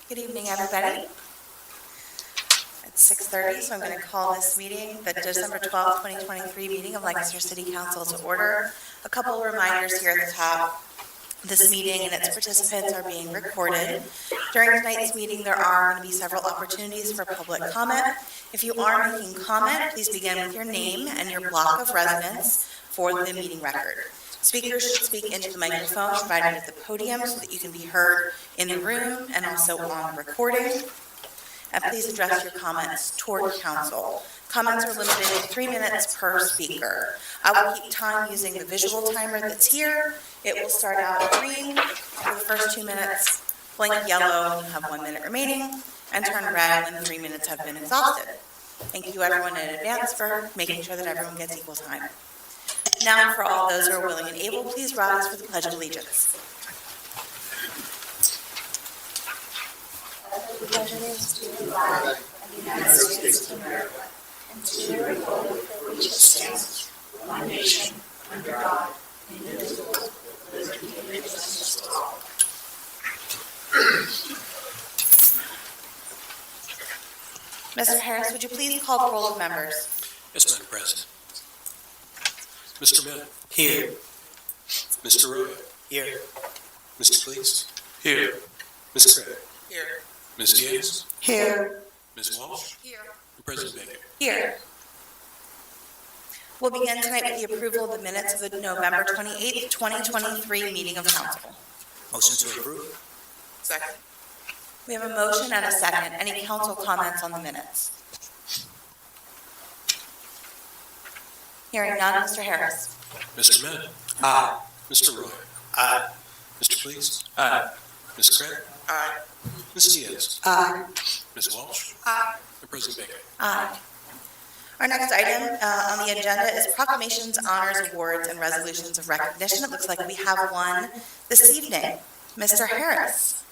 Good evening, everybody. It's 6:30, so I'm going to call this meeting, the December 12th, 2023 meeting of Lancaster City Council to order. A couple of reminders here at the top. This meeting and its participants are being recorded. During tonight's meeting, there are going to be several opportunities for public comment. If you are making comment, please begin with your name and your block of residence for the meeting record. Speakers should speak into the microphone provided at the podium so that you can be heard in the room and also on recording. And please address your comments toward council. Comments are limited to 3 minutes per speaker. I will keep time using the visual timer that's here. It will start out green for the first 2 minutes, blink yellow when you have 1 minute remaining, and turn red when 3 minutes have been exhausted. Thank you everyone in advance for making sure that everyone gets equal time. Now, for all those who are willing and able, please rise for the Pledge of Allegiance. The pledge allegiance to the flag of the United States of America and to the republic for which it stands, one nation, under God, indivisible, with liberty and justice for all. Mr. Harris, would you please call the roll of members? Yes, Madam President. Mr. Bennett. Here. Mr. Roy. Here. Mr. Cleese. Here. Ms. Craig. Here. Ms. Diaz. Here. Ms. Walsh. Here. And President Baker. Here. We'll begin tonight with the approval of the minutes of the November 28th, 2023 meeting of council. Motion to approve. Second. We have a motion and a second. Any council comments on the minutes? Hearing none, Mr. Harris. Mr. Bennett. Aye. Mr. Roy. Aye. Mr. Cleese. Aye. Ms. Craig. Aye. Ms. Diaz. Aye. Ms. Walsh. Aye. And President Baker. Aye. Our next item on the agenda is proclamations, honors, awards, and resolutions of recognition. It looks like we have one this evening. Mr. Harris.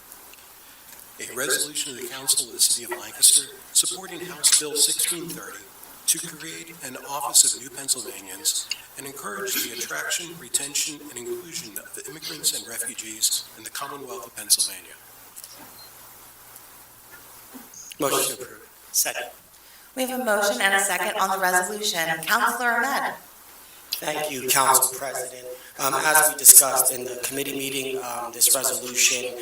A resolution of the Council of the City of Lancaster supporting House Bill 1630 to create an Office of New Pennsylvanians and encourage the attraction, retention, and inclusion of the immigrants and refugees in the Commonwealth of Pennsylvania. Motion to approve. Second. We have a motion and a second on the resolution. Councilor Ahmed. Thank you, Council President. As we discussed in the committee meeting, this resolution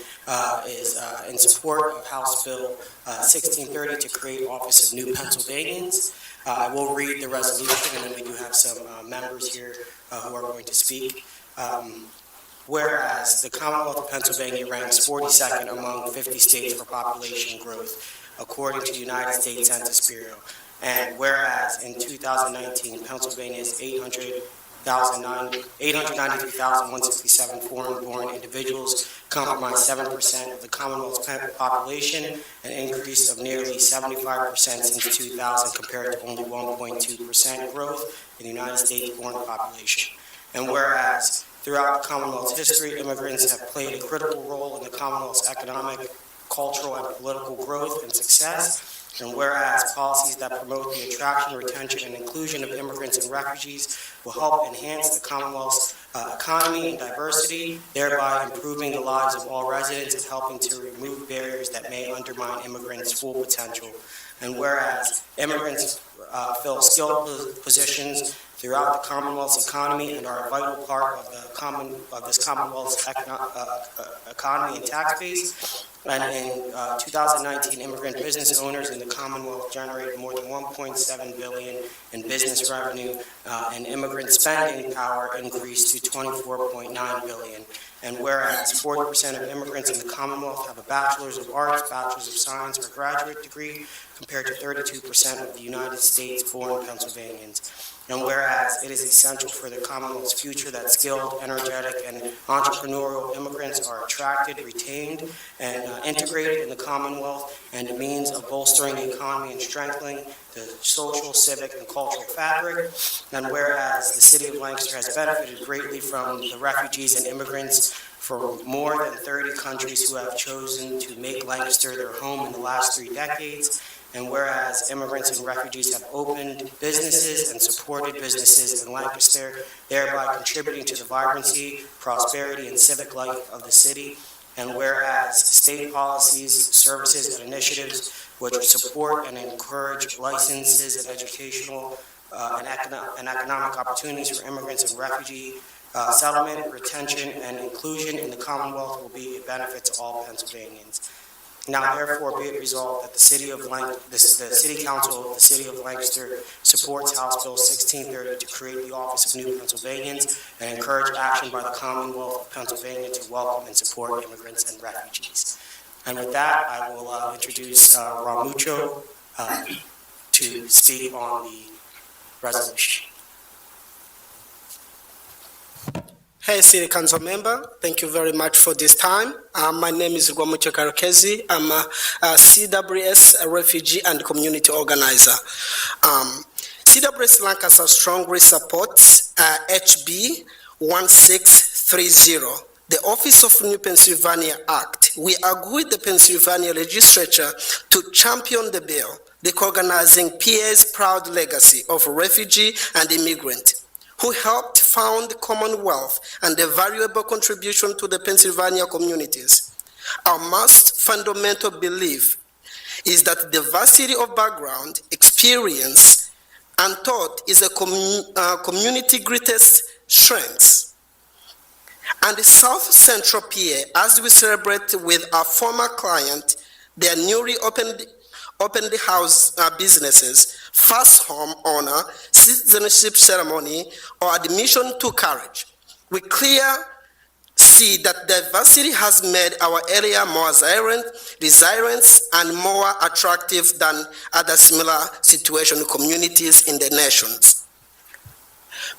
is in support of House Bill 1630 to create Office of New Pennsylvanians. I will read the resolution, and then we do have some members here who are going to speak. Whereas the Commonwealth of Pennsylvania ranks 42nd among 50 states for population growth, according to the United States Census Bureau. And whereas in 2019, Pennsylvania's 893,167 foreign-born individuals comprised 7% of the Commonwealth's population, an increase of nearly 75% since 2000 compared to only 1.2% growth in the United States-born population. And whereas throughout the Commonwealth's history, immigrants have played a critical role in the Commonwealth's economic, cultural, and political growth and success. And whereas policies that promote the attraction, retention, and inclusion of immigrants and refugees will help enhance the Commonwealth's economy and diversity, thereby improving the lives of all residents and helping to remove barriers that may undermine immigrants' full potential. And whereas immigrants fill skilled positions throughout the Commonwealth's economy and are a vital part of this Commonwealth's economy and tax base. And in 2019, immigrant business owners in the Commonwealth generated more than $1.7 billion in business revenue, and immigrant spending power increased to $24.9 billion. And whereas 40% of immigrants in the Commonwealth have a Bachelor's of Arts, Bachelor's of Science, or graduate degree, compared to 32% of the United States-born Pennsylvanians. And whereas it is essential for the Commonwealth's future that skilled, energetic, and entrepreneurial immigrants are attracted, retained, and integrated in the Commonwealth, and a means of bolstering the economy and strengthening the social, civic, and cultural fabric. And whereas the City of Lancaster has benefited greatly from the refugees and immigrants for more than 30 countries who have chosen to make Lancaster their home in the last 3 decades. And whereas immigrants and refugees have opened businesses and supported businesses in Lancaster, thereby contributing to the vibrancy, prosperity, and civic life of the city. And whereas state policies, services, and initiatives which support and encourage licenses and educational and economic opportunities for immigrants and refugee settlement, retention, and inclusion in the Commonwealth will be a benefit to all Pennsylvanians. Now therefore be it resolved that the City Council of the City of Lancaster supports House Bill 1630 to create the Office of New Pennsylvanians and encourage action by the Commonwealth of Pennsylvania to welcome and support immigrants and refugees. And with that, I will introduce Ramucho to speak on the resolution. Hey, City Council member, thank you very much for this time. My name is Rwamucho Karekezi. I'm a CWS refugee and community organizer. CWS Lancaster strongly supports HB 1630, the Office of New Pennsylvania Act. We agree with the Pennsylvania legislature to champion the bill, recognizing PA's proud legacy of refugee and immigrant who helped found the Commonwealth and a valuable contribution to the Pennsylvania communities. Our most fundamental belief is that diversity of background, experience, and thought is a community greatest strength. And the South Central PA, as we celebrate with our former client, their newly opened house businesses, first home owner, citizenship ceremony, or admission to college. We clearly see that diversity has made our area more resilient and more attractive than other similar situation communities in the nations.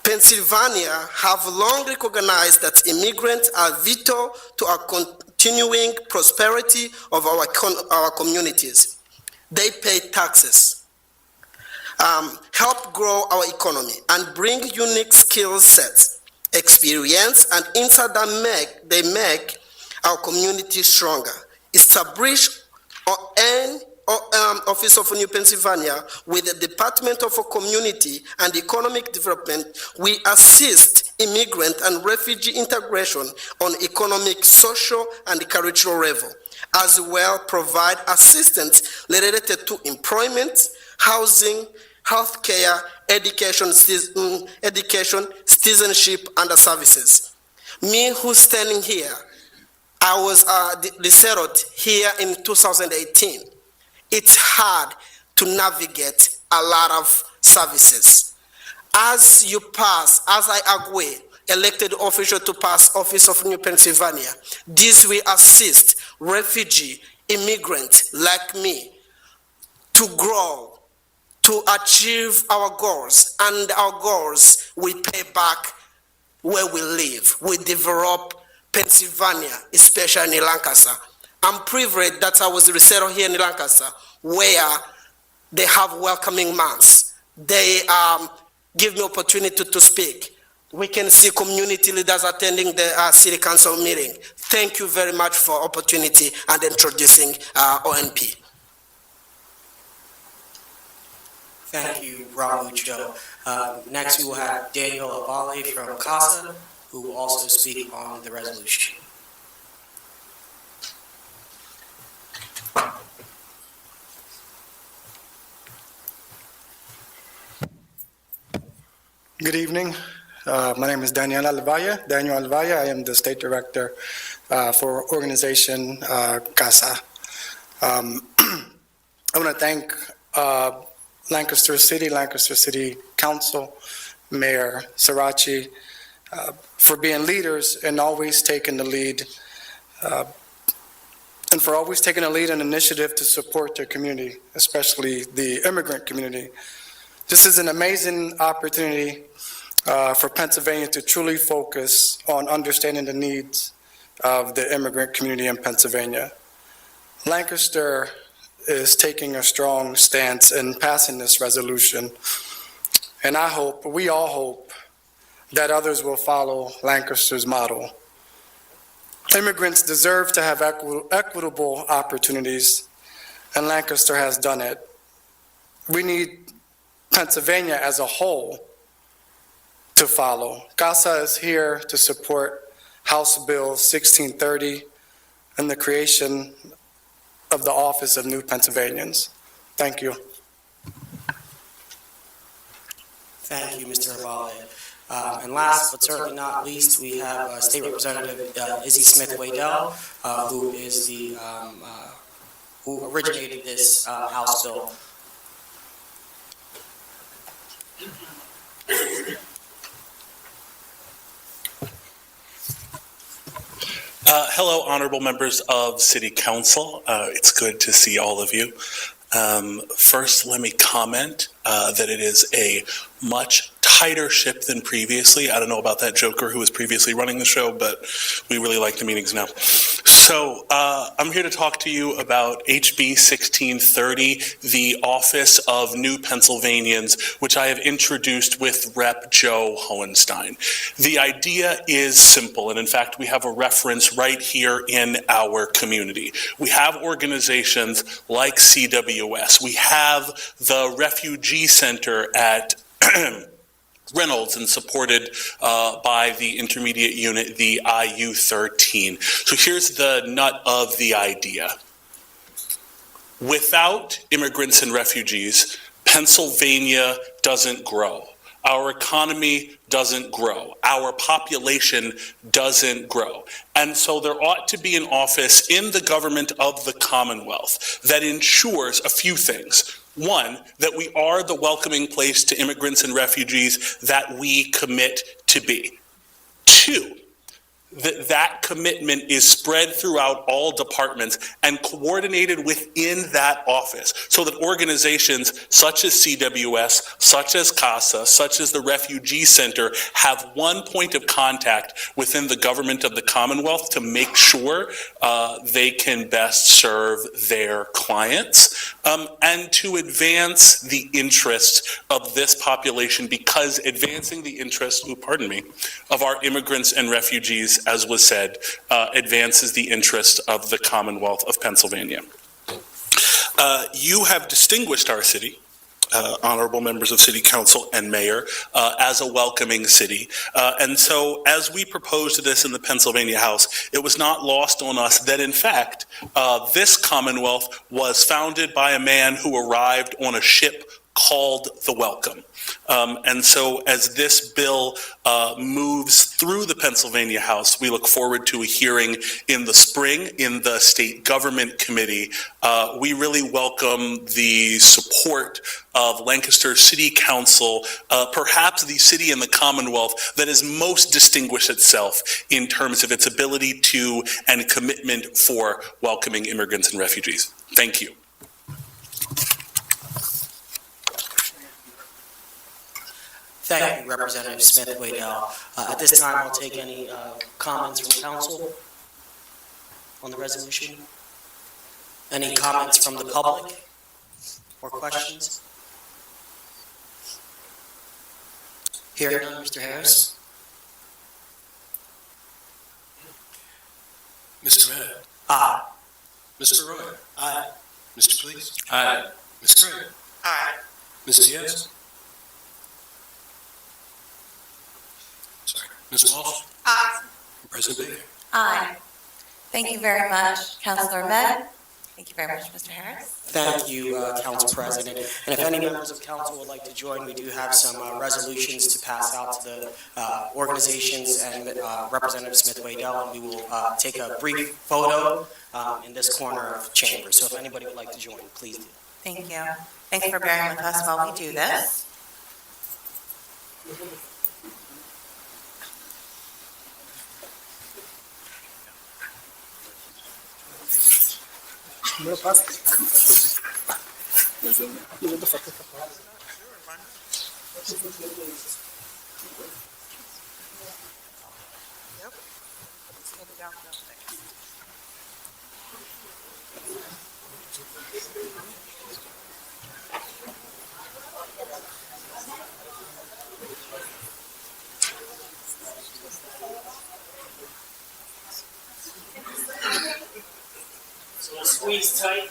Pennsylvania have long recognized that immigrants are vital to our continuing prosperity of our communities. They pay taxes, help grow our economy, and bring unique skill sets, experience, and insight that they make our community stronger. Establish an Office of New Pennsylvania with the Department of Community and Economic Development. We assist immigrant and refugee integration on economic, social, and cultural level, as well provide assistance related to employment, housing, healthcare, education, citizenship, and services. Me who's standing here, I was resettled here in 2018. It's hard to navigate a lot of services. As you pass, as I agree, elected official to pass Office of New Pennsylvania, this will assist refugee, immigrant like me to grow, to achieve our goals, and our goals will pay back where we live. We develop Pennsylvania, especially in Lancaster. I'm privileged that I was resettled here in Lancaster, where they have welcoming months. They give me opportunity to speak. We can see community leaders attending the city council meeting. Thank you very much for opportunity and introducing ONP. Thank you, Ramucho. Next, we will have Daniel Avale from CASA, who will also speak on the resolution. Good evening. My name is Daniel Alvaya. I am the State Director for organization CASA. I want to thank Lancaster City Council, Mayor Sirachi, for being leaders and always taking the lead, and for always taking a lead and initiative to support their community, especially the immigrant community. This is an amazing opportunity for Pennsylvania to truly focus on understanding the needs of the immigrant community in Pennsylvania. Lancaster is taking a strong stance in passing this resolution, and we all hope, that others will follow Lancaster's model. Immigrants deserve to have equitable opportunities, and Lancaster has done it. We need Pennsylvania as a whole to follow. CASA is here to support House Bill 1630, and the creation of the Office of New Pennsylvanians. Thank you. Thank you, Mr. Avale. And last but certainly not least, we have State Representative Izzy Smith-Waddell, who is the who originated this House bill. Hello, honorable members of City Council. It's good to see all of you. First, let me comment that it is a much tighter ship than previously. I don't know about that joker who was previously running the show, but we really like the meetings now. So I'm here to talk to you about HB 1630, the Office of New Pennsylvanians, which I have introduced with Rep. Joe Hohenstein. The idea is simple, and in fact, we have a reference right here in our community. We have organizations like CWS. We have the Refugee Center at Reynolds and supported by the intermediate unit, the IU-13. So here's the nut of the idea. Without immigrants and refugees, Pennsylvania doesn't grow. Our economy doesn't grow. Our population doesn't grow. And so there ought to be an office in the government of the Commonwealth that ensures a few things. One, that we are the welcoming place to immigrants and refugees that we commit to be. Two, that commitment is spread throughout all departments and coordinated within that office so that organizations such as CWS, such as CASA, such as the Refugee Center have one point of contact within the government of the Commonwealth to make sure they can best serve their clients and to advance the interests of this population, because advancing the interests, of our immigrants and refugees, as was said, advances the interest of the Commonwealth of Pennsylvania. You have distinguished our city, honorable members of City Council and Mayor, as a welcoming city. And so as we proposed this in the Pennsylvania House, it was not lost on us that, in fact, this Commonwealth was founded by a man who arrived on a ship called the Welcome. And so as this bill moves through the Pennsylvania House, we look forward to a hearing in the spring in the State Government Committee. We really welcome the support of Lancaster City Council, perhaps the city in the Commonwealth that has most distinguished itself in terms of its ability to and commitment for welcoming immigrants and refugees. Thank you. Thank you, Representative Smith-Waddell. At this time, I'll take any comments from council on the resolution. Any comments from the public or questions? Hearing none, Mr. Harris. Mr. Matt? Aye. Mr. Roy? Aye. Mr. Please? Aye. Ms. Craig? Aye. Ms. Diaz? Sorry. Ms. Walsh? Aye. And President Baker? Aye. Thank you very much, Councilor Ahmed. Thank you very much, Mr. Harris. Thank you, Council President. And if any members of council would like to join, we do have some resolutions to pass out to the organizations and Representative Smith-Waddell, and we will take a brief photo in this corner of chamber. So if anybody would like to join, please do. Thank you. Thanks for bearing with us while we do this. Squeeze tight.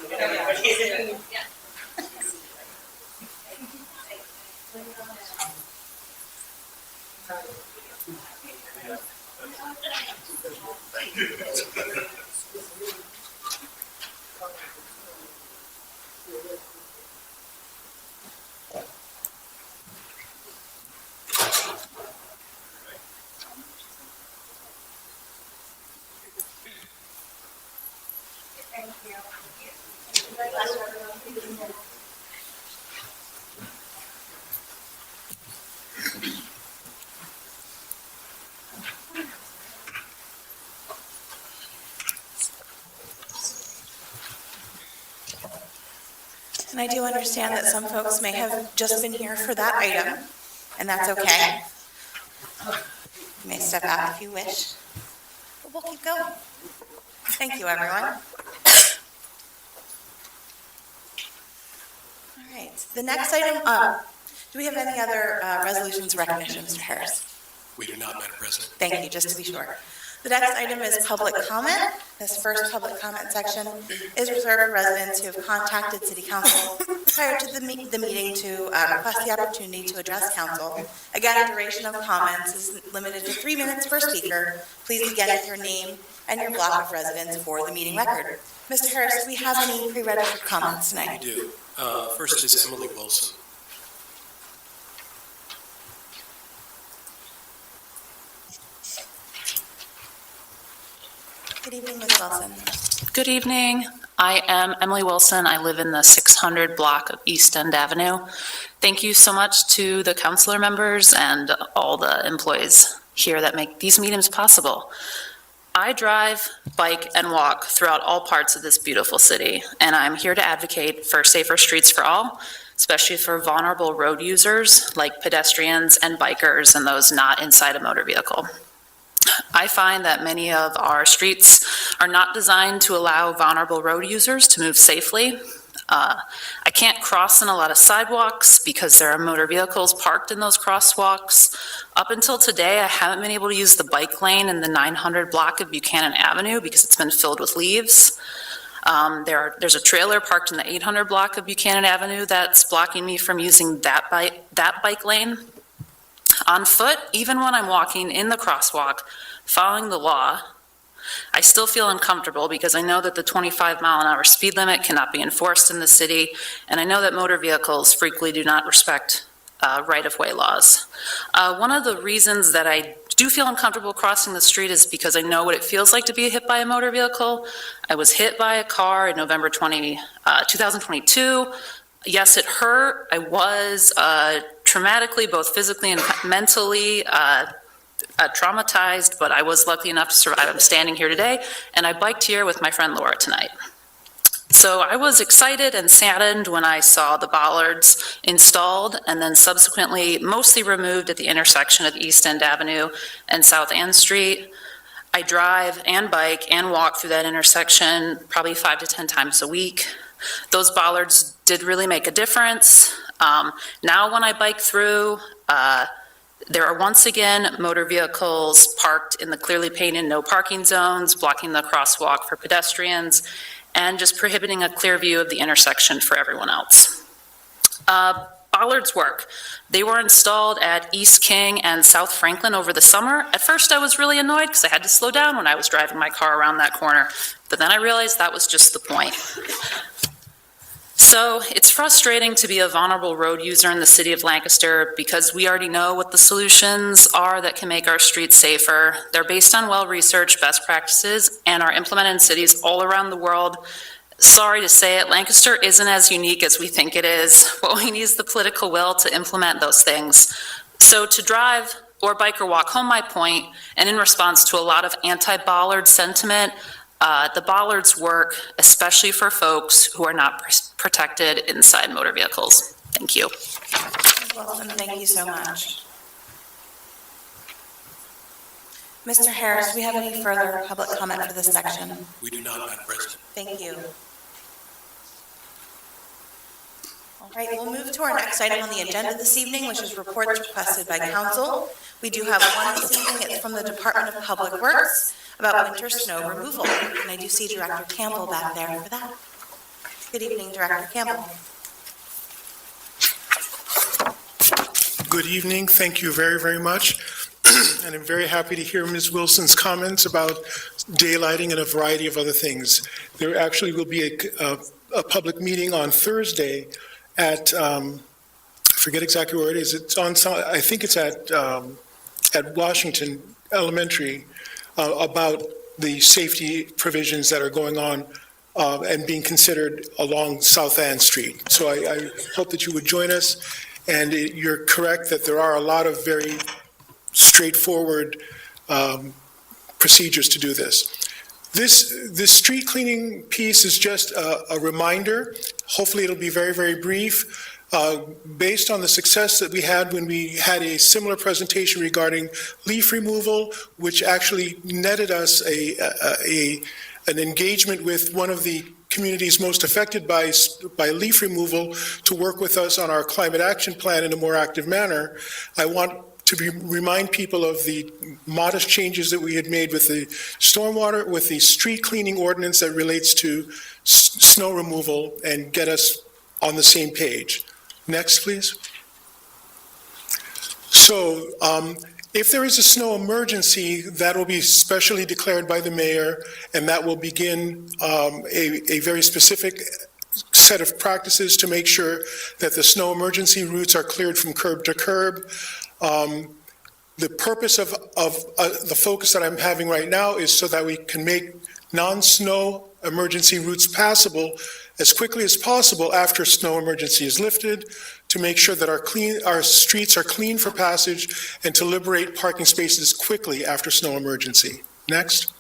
And I do understand that some folks may have just been here for that item, and that's okay. You may step out if you wish, but we'll keep going. Thank you, everyone. All right, the next item, do we have any other resolutions or recognition, Mr. Harris? We do not, Madam President. Thank you, just to be sure. The next item is public comment. This first public comment section is reserved for residents who have contacted City Council prior to the meeting to request the opportunity to address council. Again, duration of comments is limited to 3 minutes per speaker. Please begin with your name and your block of residence for the meeting record. Mr. Harris, do we have any pre-registered comments tonight? We do. First is Emily Wilson. Good evening, Ms. Wilson. Good evening. I am Emily Wilson. I live in the 600 block of East End Avenue. Thank you so much to the councilor members and all the employees here that make these meetings possible. I drive, bike, and walk throughout all parts of this beautiful city, and I'm here to advocate for safer streets for all, especially for vulnerable road users like pedestrians and bikers and those not inside a motor vehicle. I find that many of our streets are not designed to allow vulnerable road users to move safely. I can't cross in a lot of sidewalks because there are motor vehicles parked in those crosswalks. Up until today, I haven't been able to use the bike lane in the 900 block of Buchanan Avenue because it's been filled with leaves. There's a trailer parked in the 800 block of Buchanan Avenue that's blocking me from using that bike lane. On foot, even when I'm walking in the crosswalk, following the law, I still feel uncomfortable because I know that the 25-mile-an-hour speed limit cannot be enforced in the city, and I know that motor vehicles frequently do not respect right-of-way laws. One of the reasons that I do feel uncomfortable crossing the street is because I know what it feels like to be hit by a motor vehicle. I was hit by a car in November 2022. Yes, it hurt. I was traumatically, both physically and mentally, traumatized, but I was lucky enough to survive. I'm standing here today, and I biked here with my friend Laura tonight. So I was excited and saddened when I saw the bollards installed and then subsequently mostly removed at the intersection of East End Avenue and South Ann Street. I drive and bike and walk through that intersection probably 5 to 10 times a week. Those bollards did really make a difference. Now when I bike through, there are once again motor vehicles parked in the clearly painted no parking zones, blocking the crosswalk for pedestrians, and just prohibiting a clear view of the intersection for everyone else. Bollards work. They were installed at East King and South Franklin over the summer. At first I was really annoyed because I had to slow down when I was driving my car around that corner, but then I realized that was just the point. So it's frustrating to be a vulnerable road user in the city of Lancaster because we already know what the solutions are that can make our streets safer. They're based on well-researched best practices and are implemented in cities all around the world. Sorry to say it, Lancaster isn't as unique as we think it is. What we need is the political will to implement those things. So to drive or bike or walk home my point, and in response to a lot of anti-bollard sentiment, the bollards work, especially for folks who are not protected inside motor vehicles. Thank you. Ms. Wilson, thank you so much. Mr. Harris, do we have any further public comment for this section? We do not, Madam President. Thank you. All right, we'll move to our next item on the agenda this evening, which is reports requested by council. We do have one this evening. It's from the Department of Public Works about winter snow removal. And I do see Director Campbell back there for that. Good evening, Director Campbell. Good evening. Thank you very, very much. and I'm very happy to hear Ms. Wilson's comments about daylighting and a variety of other things. There actually will be a public meeting on Thursday at, I forget exactly where it is. It's on, I think it's at Washington Elementary, about the safety provisions that are going on and being considered along South Ann Street. So I hope that you would join us. And you're correct that there are a lot of very straightforward procedures to do this. This street cleaning piece is just a reminder. Hopefully it'll be very, very brief. Based on the success that we had when we had a similar presentation regarding leaf removal, which actually netted us an engagement with one of the communities most affected by leaf removal to work with us on our climate action plan in a more active manner. I want to remind people of the modest changes that we had made with the stormwater, with the street cleaning ordinance that relates to snow removal, and get us on the same page. Next, please. So, if there is a snow emergency, that will be specially declared by the mayor, and that will begin a very specific set of practices to make sure that the snow emergency routes are cleared from curb to curb. The purpose of the focus that I'm having right now is so that we can make non-snow emergency routes passable as quickly as possible after snow emergency is lifted, to make sure that our streets are clean for passage, and to liberate parking spaces quickly after snow emergency. Next.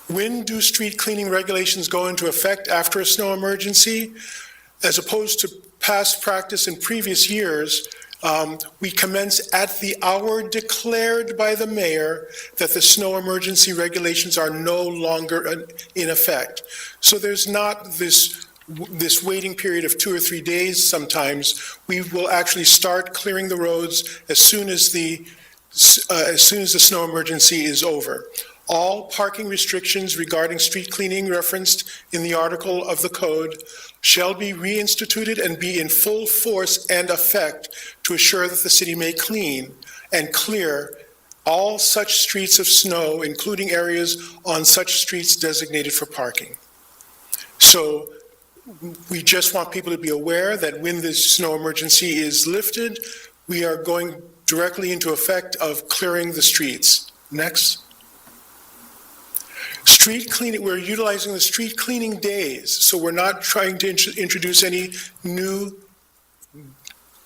When do street cleaning regulations go into effect after a snow emergency? As opposed to past practice in previous years, we commence at the hour declared by the mayor that the snow emergency regulations are no longer in effect. So there's not this waiting period of 2 or 3 days sometimes. We will actually start clearing the roads as soon as the snow emergency is over. All parking restrictions regarding street cleaning referenced in the article of the code shall be reinstituted and be in full force and effect to assure that the city may clean and clear all such streets of snow, including areas on such streets designated for parking. So we just want people to be aware that when this snow emergency is lifted, we are going directly into effect of clearing the streets. Next. Street cleaning, we're utilizing the street cleaning days, so we're not trying to introduce any new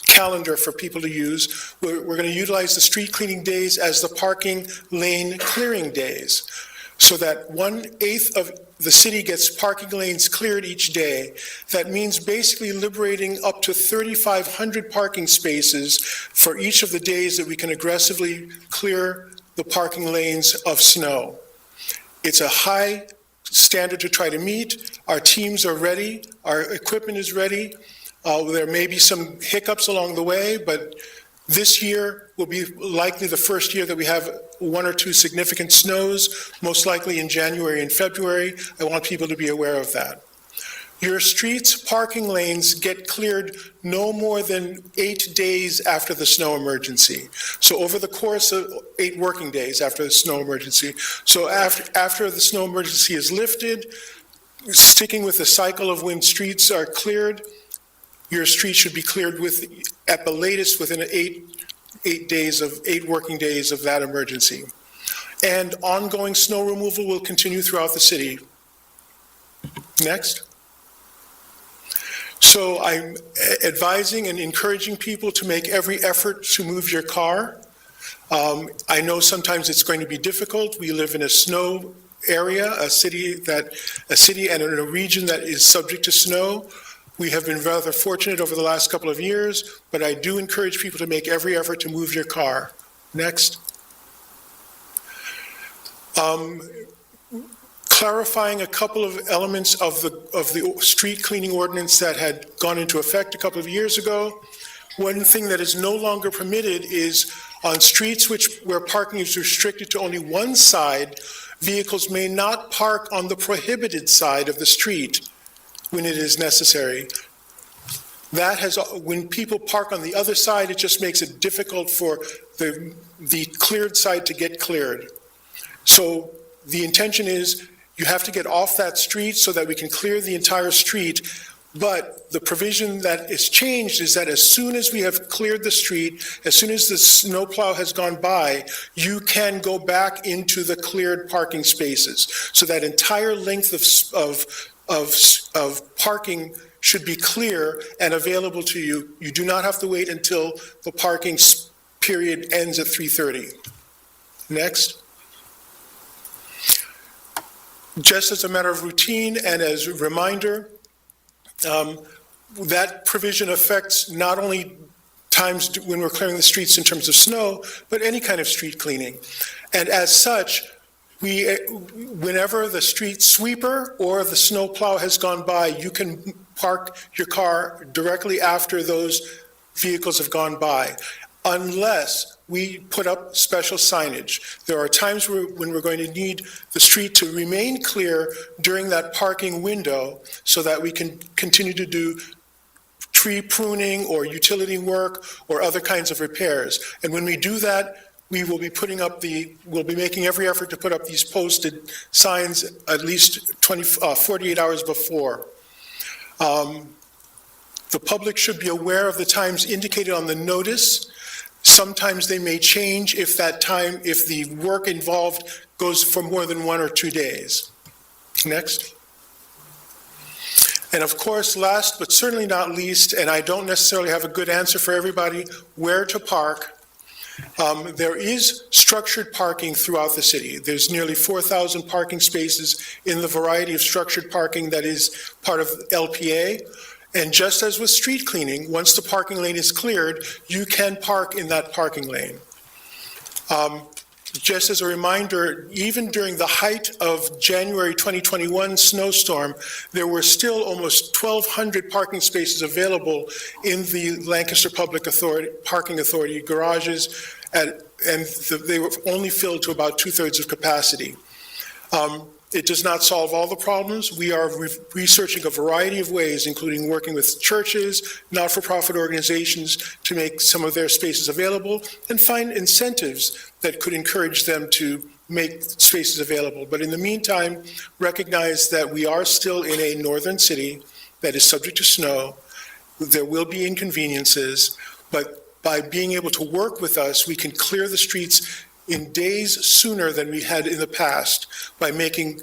calendar for people to use. We're going to utilize the street cleaning days as the parking lane clearing days, so that 1/8 of the city gets parking lanes cleared each day. That means basically liberating up to 3,500 parking spaces for each of the days that we can aggressively clear the parking lanes of snow. It's a high standard to try to meet. Our teams are ready. Our equipment is ready. There may be some hiccups along the way, but this year will be likely the first year that we have 1 or 2 significant snows, most likely in January and February. I want people to be aware of that. Your streets' parking lanes get cleared no more than 8 days after the snow emergency. So over the course of 8 working days after the snow emergency. So after the snow emergency is lifted, sticking with the cycle of when streets are cleared, your street should be cleared at the latest within 8 working days of that emergency. And ongoing snow removal will continue throughout the city. Next. So I'm advising and encouraging people to make every effort to move your car. I know sometimes it's going to be difficult. We live in a snow area, a city and in a region that is subject to snow. We have been rather fortunate over the last couple of years, but I do encourage people to make every effort to move your car. Next. Clarifying a couple of elements of the street cleaning ordinance that had gone into effect a couple of years ago. One thing that is no longer permitted is on streets where parking is restricted to only one side, vehicles may not park on the prohibited side of the street when it is necessary. That has, when people park on the other side, it just makes it difficult for the cleared side to get cleared. So the intention is you have to get off that street so that we can clear the entire street. But the provision that is changed is that as soon as we have cleared the street, as soon as the snowplow has gone by, you can go back into the cleared parking spaces. So that entire length of parking should be clear and available to you. You do not have to wait until the parking period ends at 3:30. Next. Just as a matter of routine and as a reminder, that provision affects not only times when we're clearing the streets in terms of snow, but any kind of street cleaning. And as such, whenever the street sweeper or the snow plow has gone by, you can park your car directly after those vehicles have gone by, unless we put up special signage. There are times when we're going to need the street to remain clear during that parking window so that we can continue to do tree pruning or utility work or other kinds of repairs. And when we do that, we will be we'll be making every effort to put up these posted signs at least 48 hours before. The public should be aware of the times indicated on the notice. Sometimes they may change if the work involved goes for more than 1 or 2 days. Next. And of course, last but certainly not least, and I don't necessarily have a good answer for everybody, where to park. There is structured parking throughout the city. There's nearly 4,000 parking spaces in the variety of structured parking that is part of LPA. And just as with street cleaning, once the parking lane is cleared, you can park in that parking lane. Just as a reminder, even during the height of January 2021 snowstorm, there were still almost 1,200 parking spaces available in the Lancaster Public Parking Authority garages, and they were only filled to about 2/3 of capacity. It does not solve all the problems. We are researching a variety of ways, including working with churches, not-for-profit organizations to make some of their spaces available and find incentives that could encourage them to make spaces available. But in the meantime, recognize that we are still in a northern city that is subject to snow. There will be inconveniences, but by being able to work with us, we can clear the streets in days sooner than we had in the past by being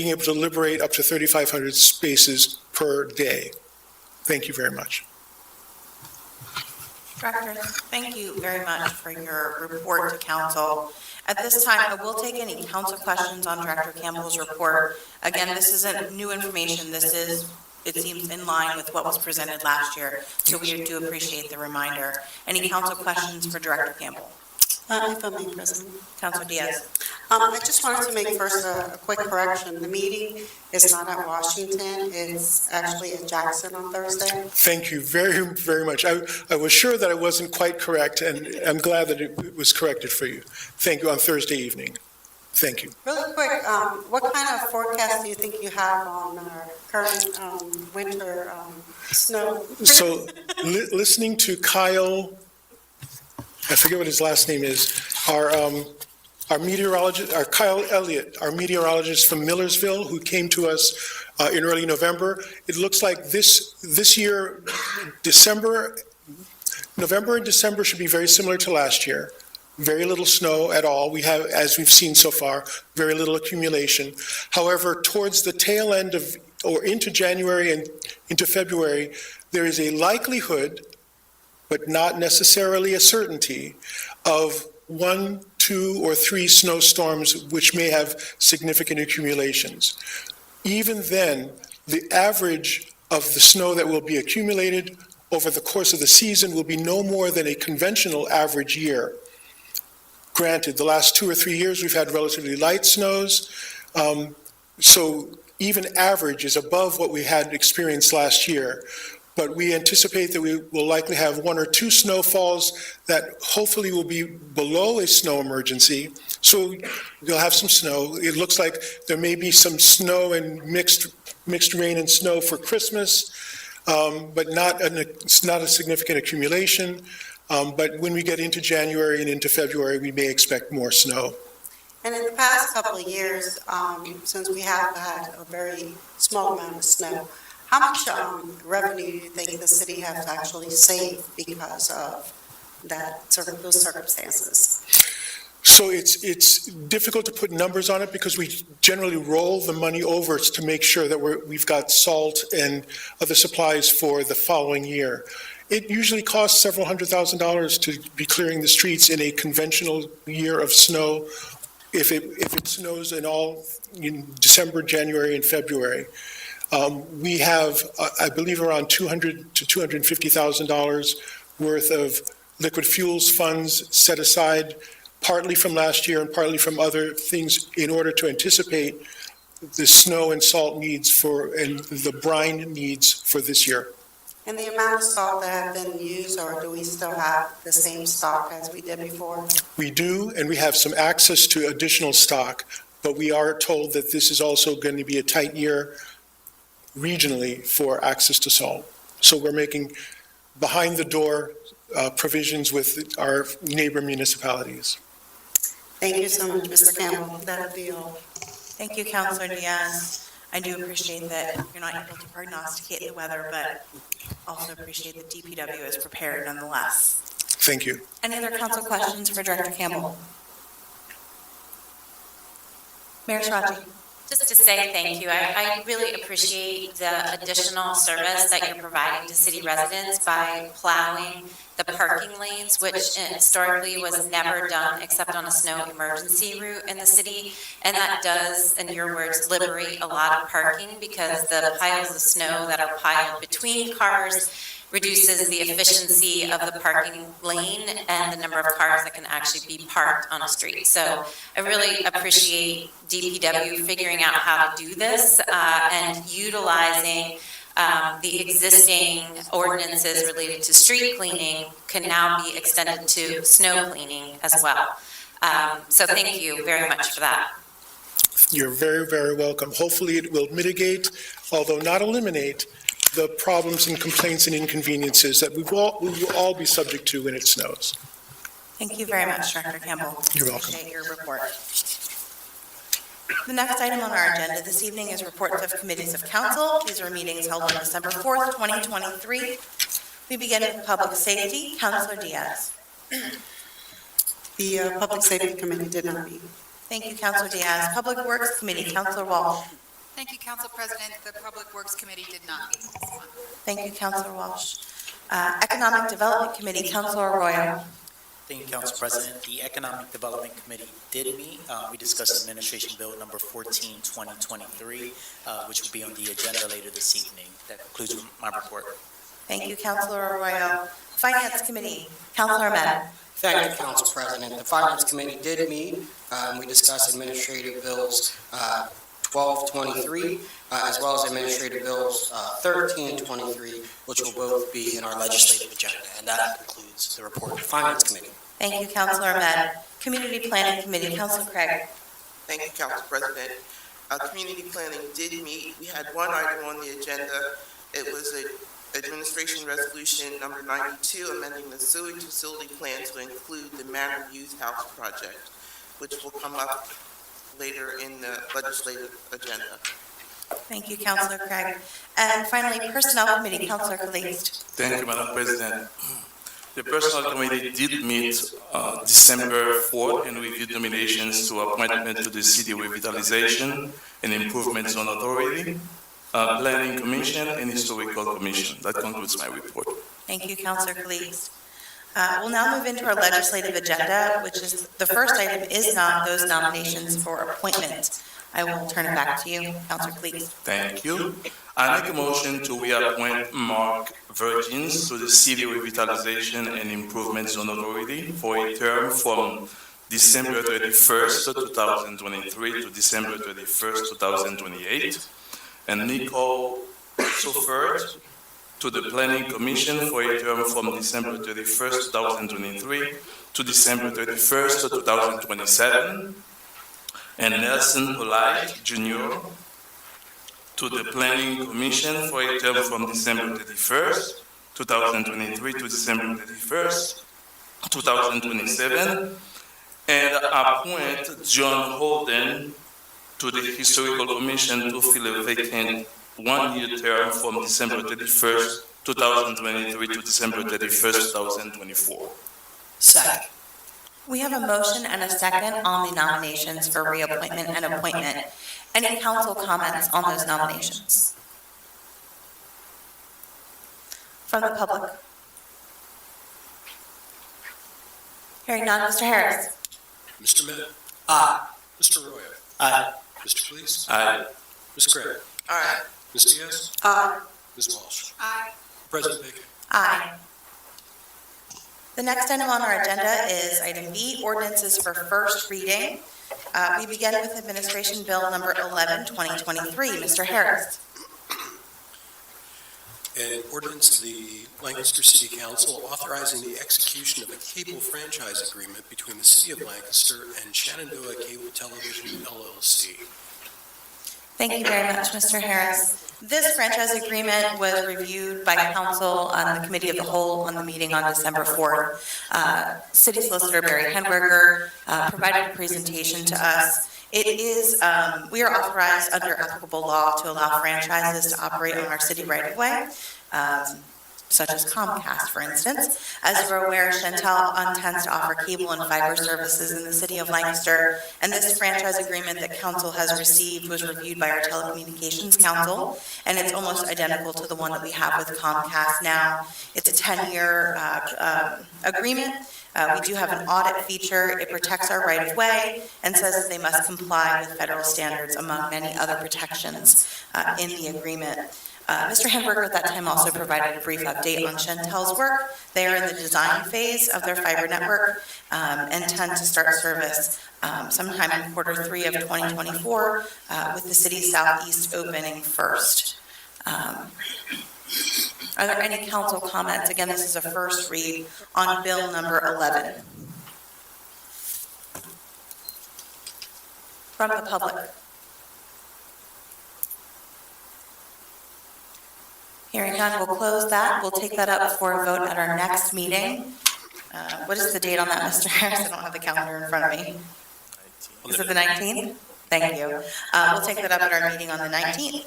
able to liberate up to 3,500 spaces per day. Thank you very much. Director, thank you very much for your report to council. At this time, I will take any council questions on Director Campbell's report. Again, this isn't new information. This is, it seems, in line with what was presented last year, so we do appreciate the reminder. Any council questions for Director Campbell? If I may, President. Councilor Diaz. I just wanted to make first a quick correction. The meeting is not at Washington, it's actually at Jackson on Thursday. Thank you very, very much. I was sure that I wasn't quite correct, and I'm glad that it was corrected for you. Thank you, on Thursday evening. Thank you. Really quick, what kind of forecast do you think you have on our current winter snow? So, listening to Kyle, I forget what his last name is, our meteorologist, Kyle Elliott, our meteorologist from Millersville, who came to us in early November. It looks like this year, November and December should be very similar to last year. Very little snow at all. We have, as we've seen so far, very little accumulation. However, towards the tail end of, or into January and into February, there is a likelihood, but not necessarily a certainty, of 1, 2, or 3 snowstorms which may have significant accumulations. Even then, the average of the snow that will be accumulated over the course of the season will be no more than a conventional average year. Granted, the last 2 or 3 years we've had relatively light snows, so even average is above what we had experienced last year. But we anticipate that we will likely have 1 or 2 snowfalls that hopefully will be below a snow emergency. So you'll have some snow. It looks like there may be some snow and mixed rain and snow for Christmas. but it's not a significant accumulation. But when we get into January and into February, we may expect more snow. And in the past couple of years, since we have had a very small amount of snow, how much revenue do you think the city has actually saved because of those circumstances? So it's difficult to put numbers on it because we generally roll the money over to make sure that we've got salt and other supplies for the following year. It usually costs several $100,000 to be clearing the streets in a conventional year of snow. If it snows in December, January, and February. We have, I believe, around $200,000 to $250,000 worth of liquid fuels funds set aside, partly from last year and partly from other things, in order to anticipate the snow and salt needs and the brine needs for this year. And the amount of salt that have been used, or do we still have the same stock as we did before? We do, and we have some access to additional stock, but we are told that this is also going to be a tight year regionally for access to salt. So we're making behind-the-door provisions with our neighbor municipalities. Thank you so much, Mr. Campbell. That'll be all. Thank you, Councilor Diaz. I do appreciate that you're not able to prognosticate the weather, but also appreciate that DPW is prepared nonetheless. Thank you. Any other council questions for Director Campbell? Mayor Shrachi. Just to say thank you. I really appreciate the additional service that you're providing to city residents by plowing the parking lanes, which historically was never done except on a snow emergency route in the city. And that does, in your words, liberate a lot of parking because the piles of snow that are piled between cars reduces the efficiency of the parking lane and the number of cars that can actually be parked on a street. So I really appreciate DPW figuring out how to do this and utilizing the existing ordinances related to street cleaning can now be extended to snow cleaning as well. So thank you very much for that. You're very, very welcome. Hopefully it will mitigate, although not eliminate, the problems and complaints and inconveniences that we will all be subject to when it snows. Thank you very much, Director Campbell. You're welcome. Appreciate your report. The next item on our agenda this evening is reports of committees of council. These are meetings held on December 4th, 2023. We begin with Public Safety. Councilor Diaz. The Public Safety Committee did not meet. Thank you, Councilor Diaz. Public Works Committee, Councilor Walsh. Thank you, Council President. The Public Works Committee did not meet this month. Thank you, Councilor Walsh. Economic Development Committee, Councilor Arroyo. Thank you, Council President. The Economic Development Committee did meet. We discussed Administration Bill number 14, 2023, which will be on the agenda later this evening. That concludes my report. Thank you, Councilor Arroyo. Finance Committee, Councilor Ahmed. Thank you, Council President. The Finance Committee did meet. We discussed Administrative Bills 1223, as well as Administrative Bills 1323, which will both be in our legislative agenda. And that concludes the report of the Finance Committee. Thank you, Councilor Ahmed. Community Planning Committee, Councilor Craig. Thank you, Council President. Community Planning did meet. We had one item on the agenda. It was an Administration Resolution number 92, amending the sewage facility plan to include the Manor Youth House project, which will come up later in the legislative agenda. Thank you, Councilor Craig. And finally, Personnel Committee, Councilor Caliste. Thank you, Madam President. The Personnel Committee did meet December 4th and reviewed nominations to appointment to the City Revitalization and Improvement Zone Authority, Planning Commission, and Historical Commission. That concludes my report. Thank you, Councilor Caliste. We'll now move into our legislative agenda, which is, the first item is not those nominations for appointment. I will turn it back to you, Councilor Caliste. Thank you. I make a motion to reappoint Mark Virgins to the City Revitalization and Improvement Zone Authority for a term from December 31st, 2023 to December 31st, 2028, and Nicole Soffert to the Planning Commission for a term from December 31st, 2023 to December 31st, 2027, and Nelson Polite Jr. to the Planning Commission for a term from December 31st, 2023 to December 31st, 2027, and appoint John Holden to the Historical Commission to fill a vacant one-year term from December 31st, 2023 to December 31st, 2024. Second. We have a motion and a second on the nominations for reappointment and appointment. Any council comments on those nominations? From the public? Hearing none, Mr. Harris? Mr. Met? Aye. Mr. Roya? Aye. Mr. Cleese? Aye. Ms. Craig? Aye. Ms. Diaz? Aye. Ms. Walsh? Aye. President Bacon? Aye. The next item on our agenda is item B, ordinances for first reading. We begin with Administration Bill number 11, 2023. Mr. Harris. An ordinance of the Lancaster City Council authorizing the execution of a cable franchise agreement between the City of Lancaster and Shenandoah Cable Television LLC. Thank you very much, Mr. Harris. This franchise agreement was reviewed by council on the Committee of the Whole on the meeting on December 4th. City Solicitor Barry Henberger provided a presentation to us. It is, we are authorized under applicable law to allow franchises to operate on our city right-of-way, such as Comcast, for instance. As you're aware, Chantel intends to offer cable and fiber services in the city of Lancaster, and this franchise agreement that council has received was reviewed by our telecommunications council, and it's almost identical to the one that we have with Comcast now. It's a 10-year agreement. We do have an audit feature. It protects our right-of-way and says that they must comply with federal standards, among many other protections in the agreement. Mr. Henberger at that time also provided a brief update on Chantel's work. They are in the design phase of their fiber network and intend to start service sometime in Q3 of 2024 with the city southeast opening first. Are there any council comments? Again, this is a first read on bill number 11. From the public? Hearing none, we'll close that. We'll take that up for a vote at our next meeting. What is the date on that, Mr. Harris? I don't have the calendar in front of me. Is it the 19th? Thank you. We'll take that up at our meeting on the 19th.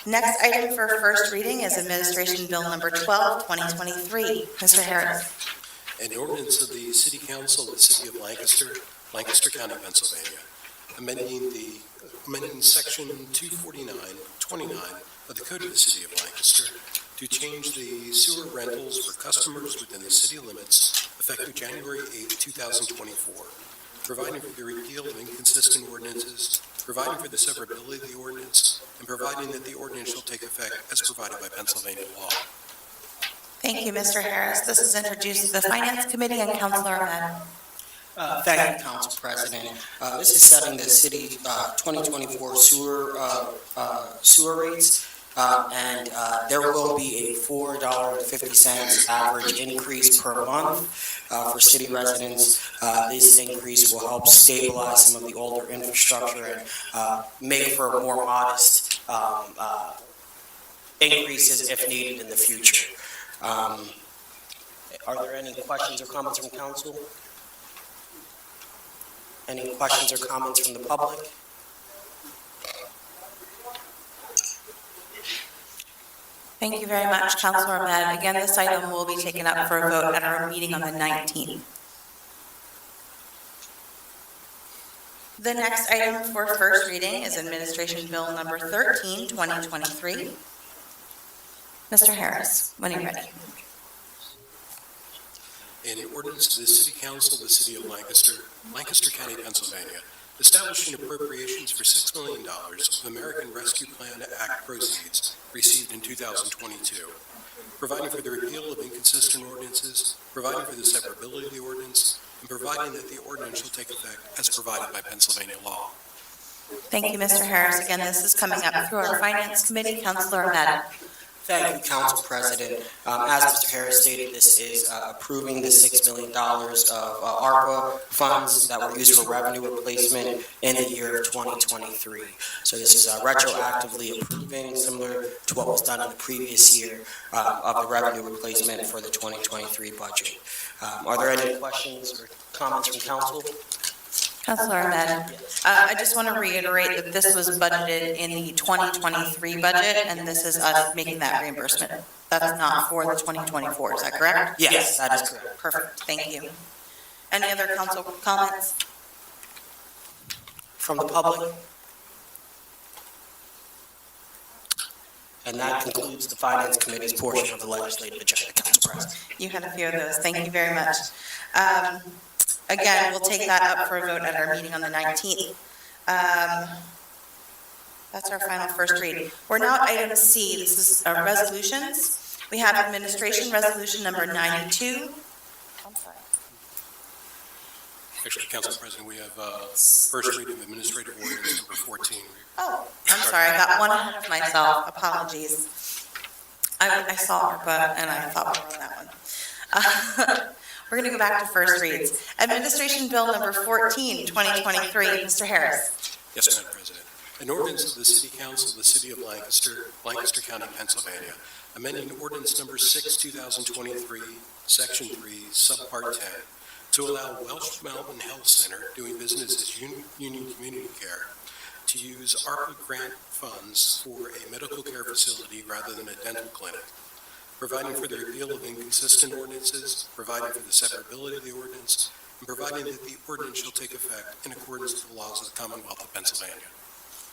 Next item for first reading is Administration Bill number 12, 2023. Mr. Harris. An ordinance of the City Council of the City of Lancaster, Lancaster County, Pennsylvania, amending Section 249-29 of the Code of the City of Lancaster to change the sewer rentals for customers within the city limits effective January 8, 2024, providing for the repeal of inconsistent ordinances, providing for the severability of the ordinance, and providing that the ordinance shall take effect as provided by Pennsylvania law. Thank you, Mr. Harris. This is introduced to the Finance Committee and Councilor Ahmed. Thank you, Council President. This is setting the city 2024 sewer rates, and there will be a $4.50 average increase per month for city residents. This increase will help stabilize some of the older infrastructure and make for more modest increases if needed in the future. Are there any questions or comments from council? Any questions or comments from the public? Thank you very much, Councilor Ahmed. Again, this item will be taken up for a vote at our meeting on the 19th. The next item for first reading is Administration Bill number 13, 2023. Mr. Harris, when you're ready. An ordinance of the City Council of the City of Lancaster, Lancaster County, Pennsylvania, establishing appropriations for $6 million of American Rescue Plan Act proceeds received in 2022, providing for the repeal of inconsistent ordinances, providing for the severability of the ordinance, and providing that the ordinance shall take effect as provided by Pennsylvania law. Thank you, Mr. Harris. Again, this is coming up through our Finance Committee. Councilor Ahmed. Thank you, Council President. As Mr. Harris stated, this is approving the $6 million of ARPA funds that were used for revenue replacement in the year of 2023. So this is retroactively approving, similar to what was done in the previous year of the revenue replacement for the 2023 budget. Are there any questions or comments from council? Councilor Ahmed, I just want to reiterate that this was budgeted in the 2023 budget, and this is us making that reimbursement. That's not for the 2024, is that correct? Yes, that is correct. Perfect, thank you. Any other council comments? From the public? And that concludes the Finance Committee's portion of the legislative agenda, Council President. You had a few of those, thank you very much. Again, we'll take that up for a vote at our meeting on the 19th. That's our final first read. We're now at item C, this is our resolutions. We have Administration Resolution Number 92. I'm sorry. Actually, Council President, we have first reading of Administrative Ordinance number 14. Oh, I'm sorry, I got one ahead of myself, apologies. I saw ARPA and I thought we were on that one. We're going to go back to first reads. Administration Bill Number 14, 2023. Mr. Harris. Yes, Madam President. An ordinance of the City Council of the City of Lancaster, Lancaster County, Pennsylvania, amending Ordinance Number 6, 2023, Section 3, Subpart 10, to allow Welsh Mountain Health Center, doing business as Union Community Care, to use ARPA grant funds for a medical care facility rather than a dental clinic, providing for the repeal of inconsistent ordinances, providing for the severability of the ordinance, and providing that the ordinance shall take effect in accordance with the laws of the Commonwealth of Pennsylvania.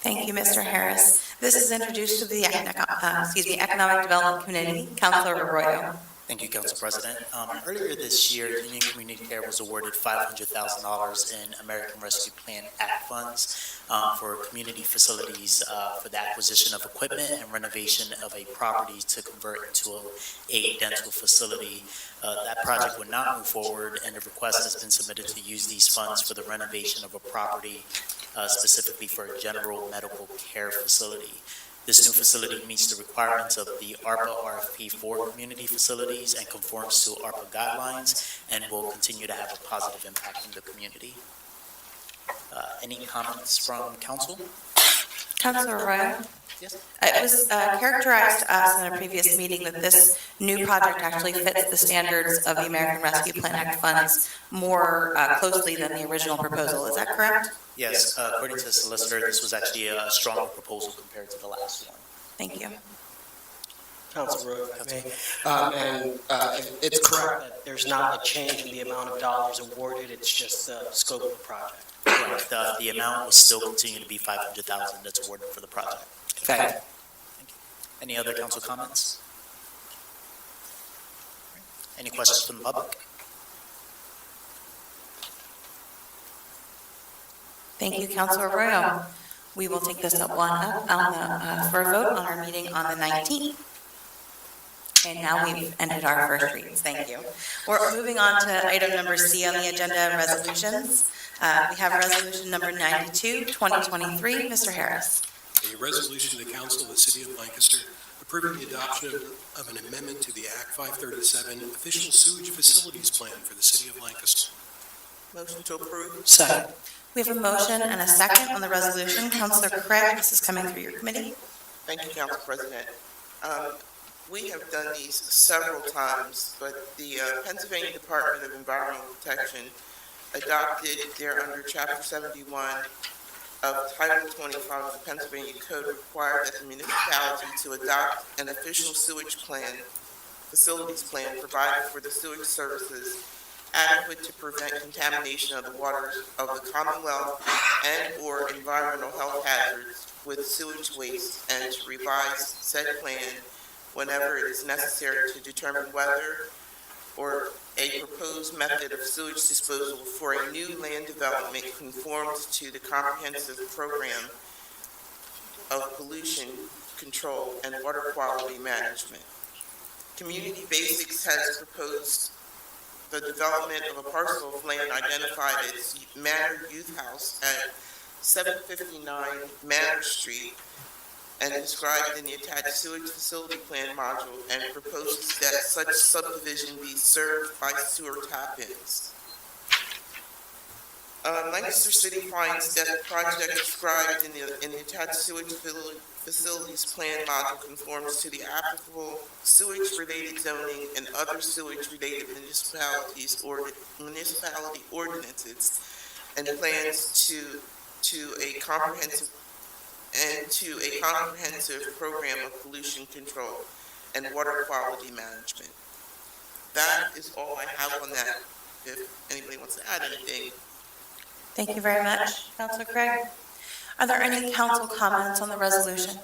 Thank you, Mr. Harris. This is introduced to the Economic Development Committee. Councilor Arroyo. Thank you, Council President. Earlier this year, Union Community Care was awarded $500,000 in American Rescue Plan Act funds for community facilities for the acquisition of equipment and renovation of a property to convert into a dental facility. That project would not move forward, and the request has been submitted to use these funds for the renovation of a property, specifically for a general medical care facility. This new facility meets the requirements of the ARPA RFP for community facilities and conforms to ARPA guidelines and will continue to have a positive impact in the community. Any comments from council? Councilor Arroyo. Yes. It was characterized to us in a previous meeting that this new project actually fits the standards of the American Rescue Plan Act funds more closely than the original proposal. Is that correct? Yes, according to the solicitor, this was actually a stronger proposal compared to the last one. Thank you. Councilor Rowe, if I may. It's correct that there's not a change in the amount of dollars awarded, it's just the scope of the project. Correct. The amount will still continue to be $500,000 that's awarded for the project. Thank you. Any other council comments? Any questions from the public? Thank you, Councilor Arroyo. We will take this up for a vote on our meeting on the 19th. And now we've ended our first reads. Thank you. We're moving on to item number C on the agenda, resolutions. We have resolution number 92, 2023. Mr. Harris. A resolution of the Council of the City of Lancaster approving the adoption of an amendment to the Act 537 Official Sewage Facilities Plan for the City of Lancaster. Motion to approve. Second. We have a motion and a second on the resolution. Councilor Craig, this is coming through your committee. Thank you, Council President. We have done these several times, but the Pennsylvania Department of Environmental Protection adopted under Chapter 71 of Title 25 of the Pennsylvania Code required that the municipality to adopt an official sewage plan, facilities plan providing for the sewage services adequate to prevent contamination of the waters of the Commonwealth and/or environmental health hazards with sewage waste, and to revise said plan whenever it is necessary to determine whether or a proposed method of sewage disposal for a new land development conforms to the comprehensive program of pollution control and water quality management. Community Basics has proposed the development of a parcel of land identified as Manor Youth House at 759 Manor Street and described in the attached sewage facility plan module, and proposes that such subdivision be served by sewer tap-ins. Lancaster City finds that the project described in the attached sewage facilities plan module conforms to the applicable sewage-related zoning and other sewage-related municipality ordinances, and plans to a comprehensive program of pollution control and water quality management. That is all I have on that. If anybody wants to add anything. Thank you very much, Councilor Craig. Are there any council comments on the resolution?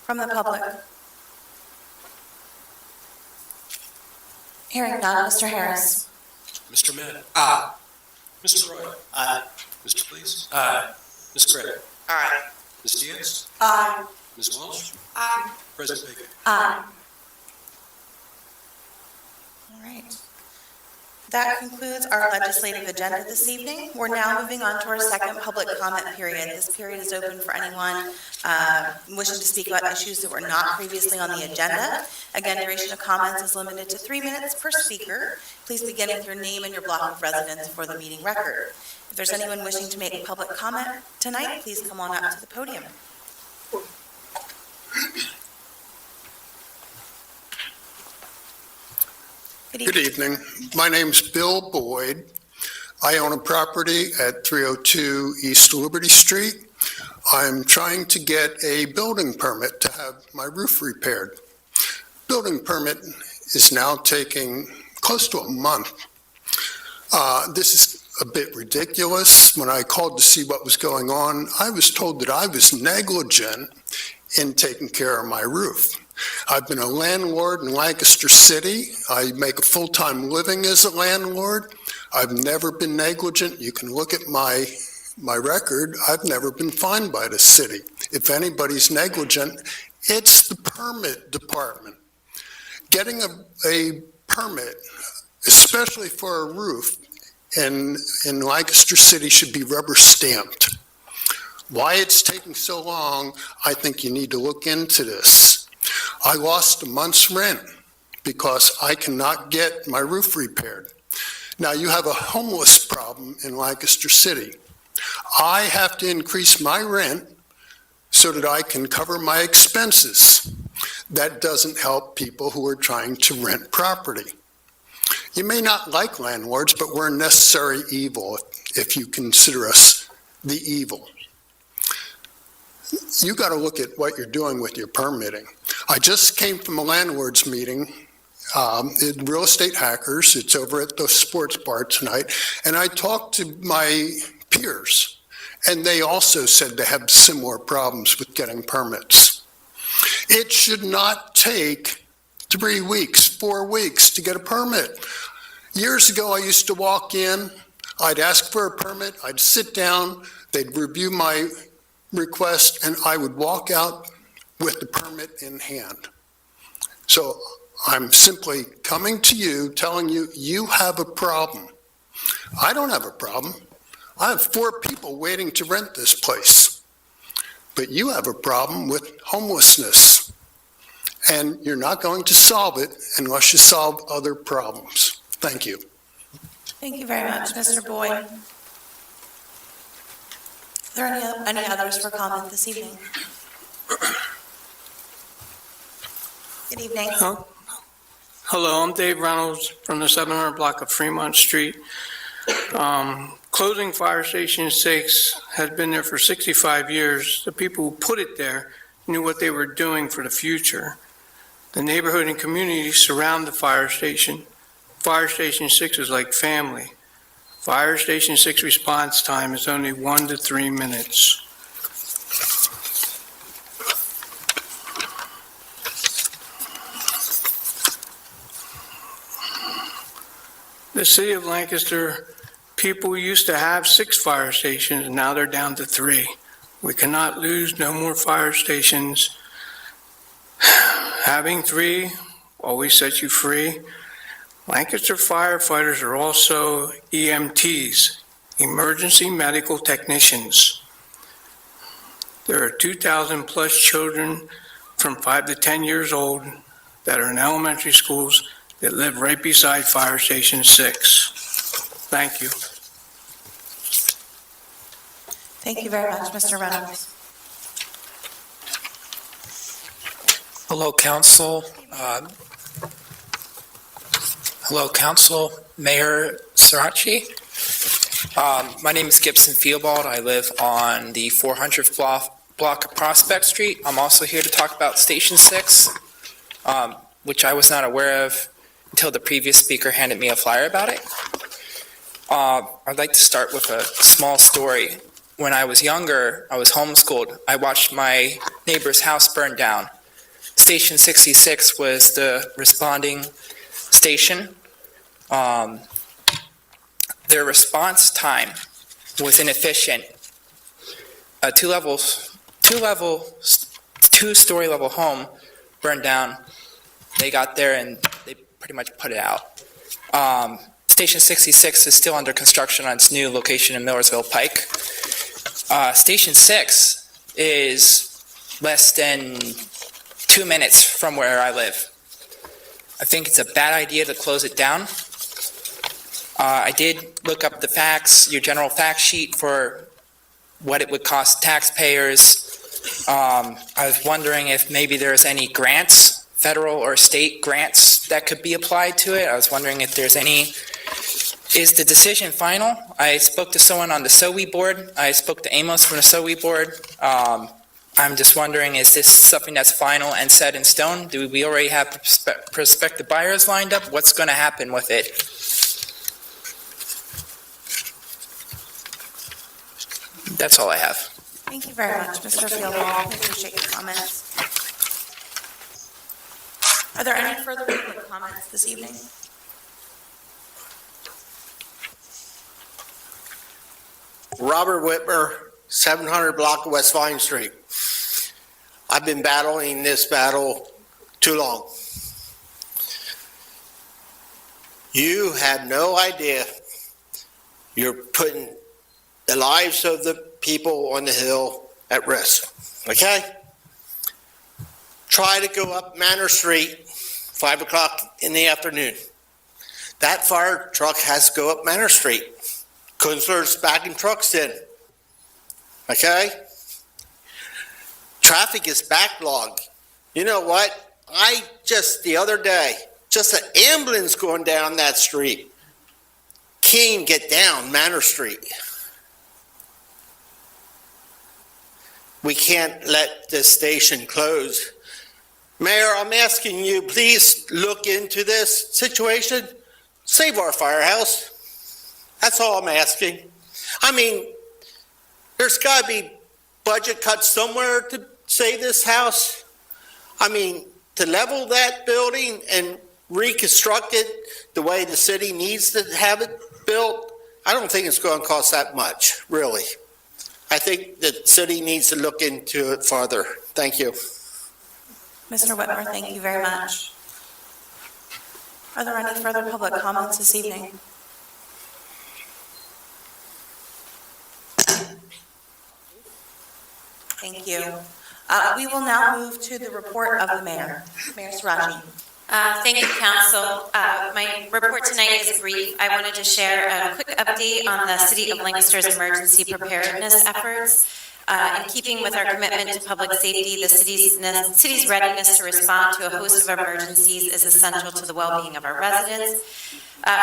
From the public? Hearing none, Mr. Harris. Mr. Madden. Aye. Mr. Roy. Aye. Mr. Please. Aye. Ms. Craig. Aye. Ms. Diaz. Aye. Ms. Welch. Aye. President Baker. Aye. All right. That concludes our legislative agenda this evening. We're now moving on to our second public comment period. This period is open for anyone wishing to speak about issues that were not previously on the agenda. Again, duration of comments is limited to 3 minutes per speaker. Please begin with your name and your block of residence for the meeting record. If there's anyone wishing to make a public comment tonight, please come on up to the podium. Good evening. My name's Bill Boyd. I own a property at 302 East Liberty Street. I'm trying to get a building permit to have my roof repaired. Building permit is now taking close to a month. This is a bit ridiculous. When I called to see what was going on, I was told that I was negligent in taking care of my roof. I've been a landlord in Lancaster City. I make a full-time living as a landlord. I've never been negligent. You can look at my record. I've never been fined by the city. If anybody's negligent, it's the permit department. Getting a permit, especially for a roof in Lancaster City, should be rubber stamped. Why it's taking so long, I think you need to look into this. I lost a month's rent because I cannot get my roof repaired. Now, you have a homeless problem in Lancaster City. I have to increase my rent so that I can cover my expenses. That doesn't help people who are trying to rent property. You may not like landlords, but we're a necessary evil if you consider us the evil. You got to look at what you're doing with your permitting. I just came from a landlord's meeting, Real Estate Hackers. It's over at the sports bar tonight. And I talked to my peers, and they also said they have similar problems with getting permits. It should not take 3 weeks, 4 weeks to get a permit. Years ago, I used to walk in, I'd ask for a permit, I'd sit down, they'd review my request, and I would walk out with the permit in hand. So I'm simply coming to you, telling you, you have a problem. I don't have a problem. I have 4 people waiting to rent this place. But you have a problem with homelessness. And you're not going to solve it unless you solve other problems. Thank you. Thank you very much, Mr. Boyd. Are there any others for comment this evening? Good evening. Hello, I'm Dave Reynolds from the 700 block of Fremont Street. Closing Fire Station 6 has been there for 65 years. The people who put it there knew what they were doing for the future. The neighborhood and community surround the fire station. Fire Station 6 is like family. Fire Station 6 response time is only 1 to 3 minutes. The city of Lancaster, people used to have 6 fire stations, and now they're down to 3. We cannot lose no more fire stations. Having 3 always sets you free. Lancaster firefighters are also EMTs, emergency medical technicians. There are 2,000-plus children from 5 to 10 years old that are in elementary schools that live right beside Fire Station 6. Thank you. Thank you very much, Mr. Reynolds. Hello, Council. Mayor Sirachi. My name is Gibson Theobald. I live on the 400th block of Prospect Street. I'm also here to talk about Station 6, which I was not aware of until the previous speaker handed me a flyer about it. I'd like to start with a small story. When I was younger, I was homeschooled. I watched my neighbor's house burn down. Station 66 was the responding station. Their response time was inefficient. A two-story level home burned down. They got there and they pretty much put it out. Station 66 is still under construction on its new location in Millersville Pike. Station 6 is less than 2 minutes from where I live. I think it's a bad idea to close it down. I did look up the facts, your general fact sheet for what it would cost taxpayers. I was wondering if maybe there's any grants, federal or state grants that could be applied to it. I was wondering if there's any. Is the decision final? I spoke to someone on the SOE board. I spoke to Amos from the SOE board. I'm just wondering, is this something that's final and set in stone? Do we already have prospective buyers lined up? What's going to happen with it? That's all I have. Thank you very much, Mr. Theobald. We appreciate your comments. Are there any further public comments this evening? Robert Whitmer, 700 block of West Vine Street. I've been battling this battle too long. You have no idea. You're putting the lives of the people on the hill at risk, okay? Try to go up Manor Street, 5 o'clock in the afternoon. That fire truck has to go up Manor Street because there's backing trucks in, okay? Traffic is backlogged. You know what? The other day, just an ambulance going down that street. Can't even get down Manor Street. We can't let this station close. Mayor, I'm asking you, please look into this situation. Save our firehouse. That's all I'm asking. I mean, there's got to be budget cuts somewhere to save this house. I mean, to level that building and reconstruct it the way the city needs to have it built, I don't think it's going to cost that much, really. I think the city needs to look into it further. Thank you. Mr. Whitmer, thank you very much. Are there any further public comments this evening? Thank you. We will now move to the report of the mayor. Mayor Sirachi. Thank you, Council. My report tonight is brief. I wanted to share a quick update on the City of Lancaster's emergency preparedness efforts. In keeping with our commitment to public safety, the city's readiness to respond to a host of emergencies is essential to the well-being of our residents.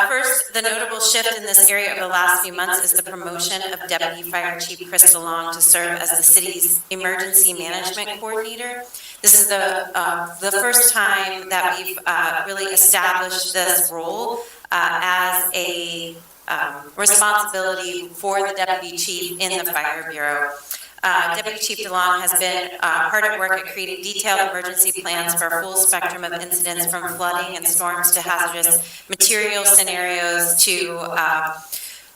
First, the notable shift in this area over the last few months is the promotion of Deputy Fire Chief Chris DeLong to serve as the city's emergency management coordinator. This is the first time that we've really established this role as a responsibility for the Deputy Chief in the Fire Bureau. Deputy Chief DeLong has been hard at work at creating detailed emergency plans for a full spectrum of incidents, from flooding and storms to hazardous material scenarios to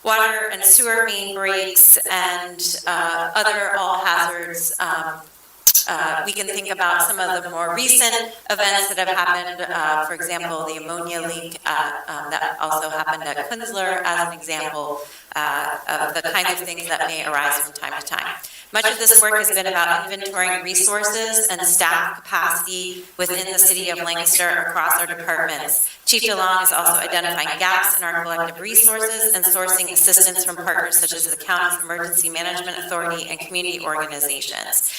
water and sewer main breaks and other all hazards We can think about some of the more recent events that have happened, for example, the ammonia leak that also happened at Kunzler as an example of the kinds of things that may arise from time to time. Much of this work has been about inventorying resources and staff capacity within the city of Lancaster across our departments. Chief DeLong is also identifying gaps in our collective resources and sourcing assistance from partners such as the county's emergency management authority and community organizations.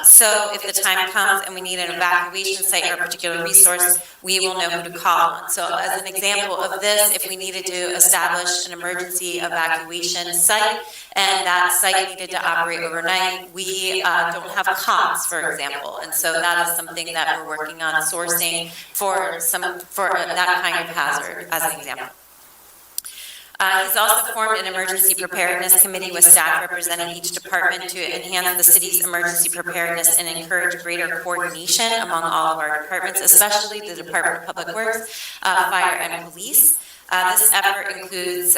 So if the time comes and we need an evacuation site or a particular resource, we will know who to call on. So as an example of this, if we needed to establish an emergency evacuation site and that site needed to operate overnight, we don't have cops, for example. And so that is something that we're working on sourcing for that kind of hazard, as an example. He's also formed an emergency preparedness committee with staff representing each department to enhance the city's emergency preparedness and encourage greater coordination among all of our departments, especially the Department of Public Works, Fire, and Police. This effort includes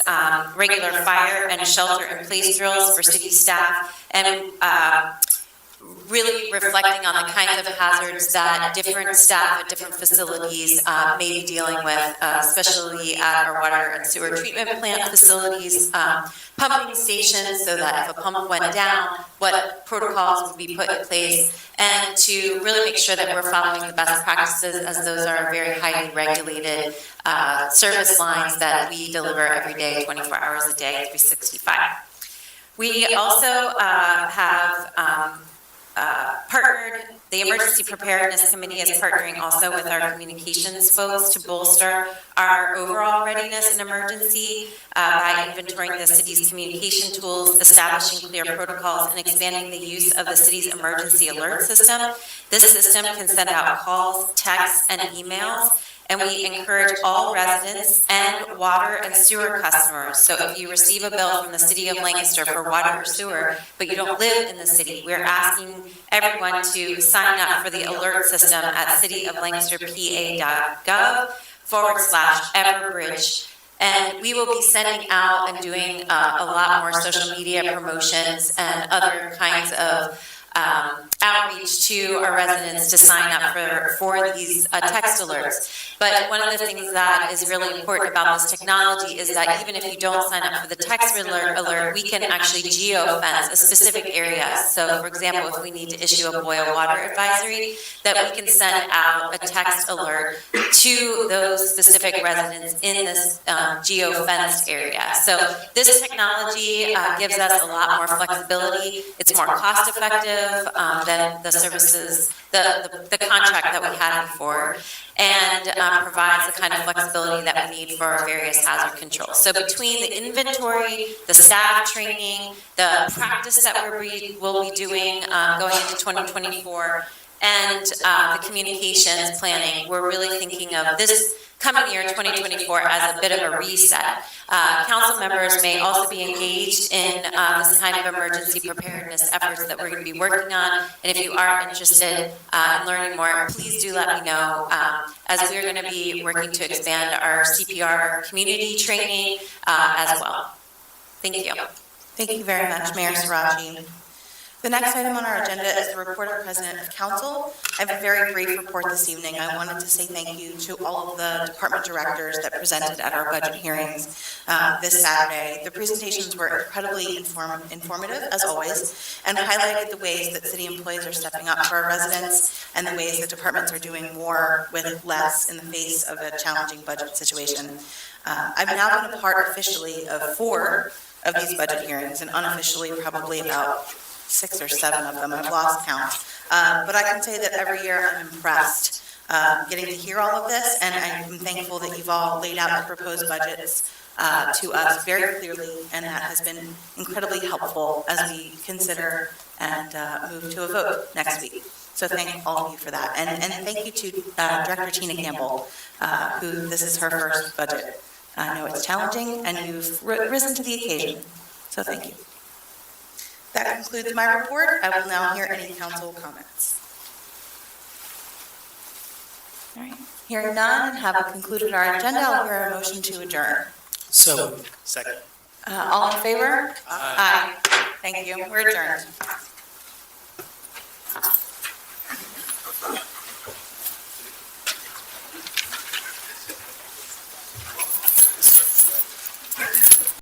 regular fire and shelter-in-place drills for city staff and really reflecting on the kinds of hazards that different staff at different facilities may be dealing with, especially at our water and sewer treatment plant facilities, pumping stations, so that if a pump went down, what protocols would be put in place, and to really make sure that we're following the best practices, as those are very highly regulated service lines that we deliver every day, 24 hours a day, 365. We also have partnered, the Emergency Preparedness Committee is partnering also with our communications folks to bolster our overall readiness in emergency by inventorying the city's communication tools, establishing clear protocols, and expanding the use of the city's emergency alert system. This system can send out calls, texts, and emails, and we encourage all residents and water and sewer customers. So if you receive a bill from the city of Lancaster for water or sewer, but you don't live in the city, we're asking everyone to sign up for the alert system at cityoflancasterpa.gov/Everbridge. And we will be sending out and doing a lot more social media promotions and other kinds of outreach to our residents to sign up for these text alerts. But one of the things that is really important about this technology is that even if you don't sign up for the text alert, we can actually geo-fence a specific area. So for example, if we need to issue a boil water advisory, that we can send out a text alert to those specific residents in this geo-fenced area. So this technology gives us a lot more flexibility. It's more cost-effective than the services, the contract that we had before, and provides the kind of flexibility that we need for our various hazard controls. So between the inventory, the staff training, the practice that we'll be doing going into 2024, and the communications planning, we're really thinking of this coming year, 2024, as a bit of a reset. Council members may also be engaged in this kind of emergency preparedness efforts that we're going to be working on. And if you are interested in learning more, please do let me know, as we're going to be working to expand our CPR community training as well. Thank you. Thank you very much, Mayor Siraji. The next item on our agenda is the report of President of Council. I have a very brief report this evening. I wanted to say thank you to all of the department directors that presented at our budget hearings this Saturday. The presentations were incredibly informative, as always, and highlighted the ways that city employees are stepping up for our residents and the ways that departments are doing more with less in the face of a challenging budget situation. I've now been a part officially of 4 of these budget hearings, and unofficially probably about 6 or 7 of them. I've lost count. But I can say that every year I'm impressed getting to hear all of this, and I'm thankful that you've all laid out the proposed budgets to us very clearly, and that has been incredibly helpful as we consider and move to a vote next week. So thank all of you for that. And thank you to Director Tina Campbell, who this is her first budget. I know it's challenging, and you've risen to the occasion. So thank you. That concludes my report. I will now hear any council comments. All right. Hearing none and having concluded our agenda, I'll hear a motion to adjourn. So, second. All in favor? Aye. Thank you. We're adjourned.